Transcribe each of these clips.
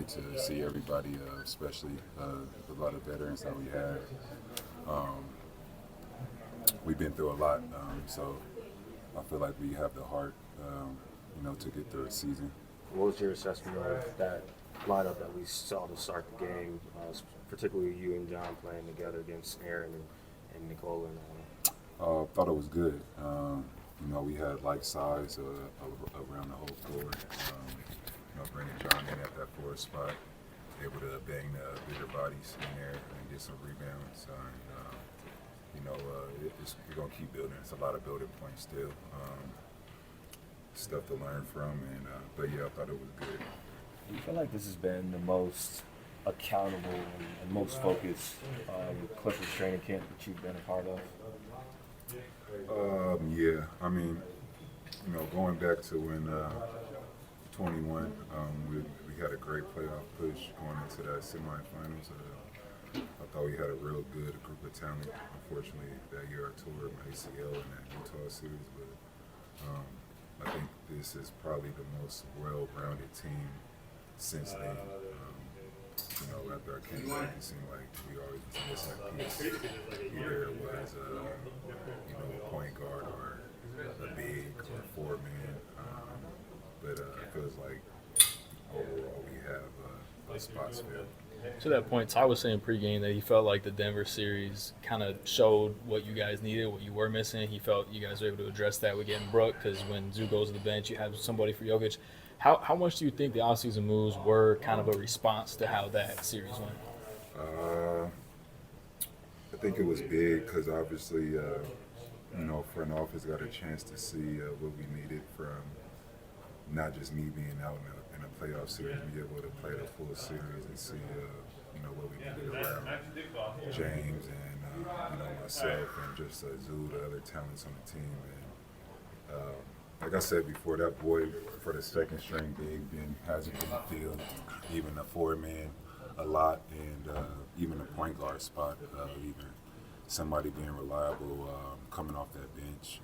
great to see everybody, especially a lot of veterans that we had. Um, we've been through a lot, so I feel like we have the heart, to get through a season. What was your assessment of that lineup that we saw to start the game, particularly you and John playing together against Aaron and Nicole and Thought it was good. We had like size around the whole floor. Bringing John in at that forward spot, able to bang the bigger bodies in there and get some rebounds. We're gonna keep building. It's a lot of building points still. Stuff to learn from, but yeah, I thought it was good. Do you feel like this has been the most accountable and most focused Clippers training camp that you've been a part of? Yeah, I mean, going back to when 21, we had a great playoff push going into that semifinals. I thought we had a real good group of talent. Unfortunately, that year I tore my ACL in that Utah series, but I think this is probably the most well-rounded team since then. After I came back, it seemed like we always missing a piece. Either it was, a point guard or a big or a four-man. But it feels like overall we have spots filled. To that point, Ty was saying pregame that he felt like the Denver series kind of showed what you guys needed, what you were missing. He felt you guys were able to address that with getting Brook, because when Zoo goes to the bench, you have somebody for Jokic. How much do you think the offseason moves were kind of a response to how that series went? I think it was big because obviously, front office got a chance to see what we needed from not just me being out in a playoff series, be able to play the full series and see, what we needed around James and, myself and just Zoo, the other talents on the team. And like I said before, that boy for the second string big hasn't been field, even the four-man a lot, and even the point guard spot, even somebody being reliable coming off that bench.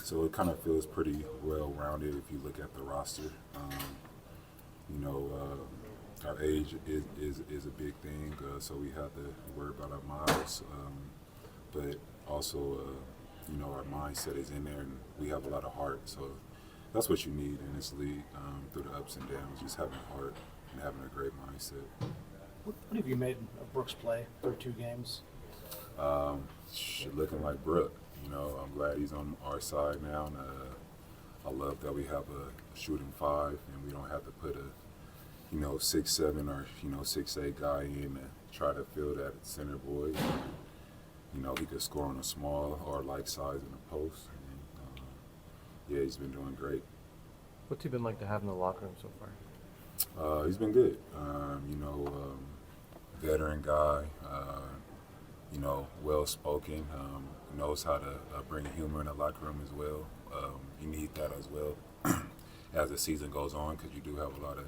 So it kind of feels pretty well-rounded if you look at the roster. Our age is a big thing, so we have to worry about our miles. But also, our mindset is in there, and we have a lot of heart. So that's what you need in this league through the ups and downs, just having heart and having a great mindset. What have you made of Brook's play through 2 games? Looking like Brook. I'm glad he's on our side now. And, I love that we have a shooting 5, and we don't have to put a 6'7" or 6'8" guy in and try to fill that center void. He could score on a small or like size in the post. And, he's been doing great. What's he been like to have in the locker room so far? He's been good. Veteran guy. Well-spoken. Knows how to bring humor in the locker room as well. You need that as well as the season goes on, because you do have a lot of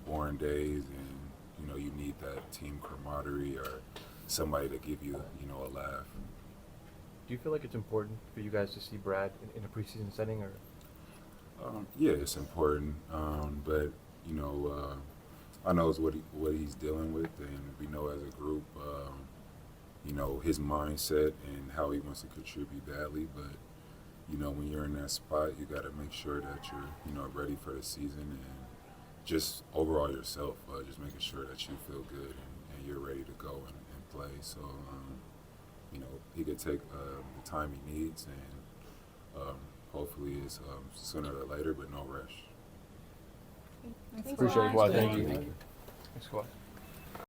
boring days, and you need that team camaraderie or somebody to give you a laugh. Do you feel like it's important for you guys to see Brad in a preseason setting, or? Yeah, it's important, but I know what he's dealing with, and we know as a group, his mindset and how he wants to contribute badly. But when you're in that spot, you got to make sure that you're ready for the season, and just overall yourself, just making sure that you feel good and you're ready to go and play. So he could take the time he needs, and hopefully it's sooner or later, but no rush. Appreciate it, Kawhi. Thank you. Thanks, Kawhi.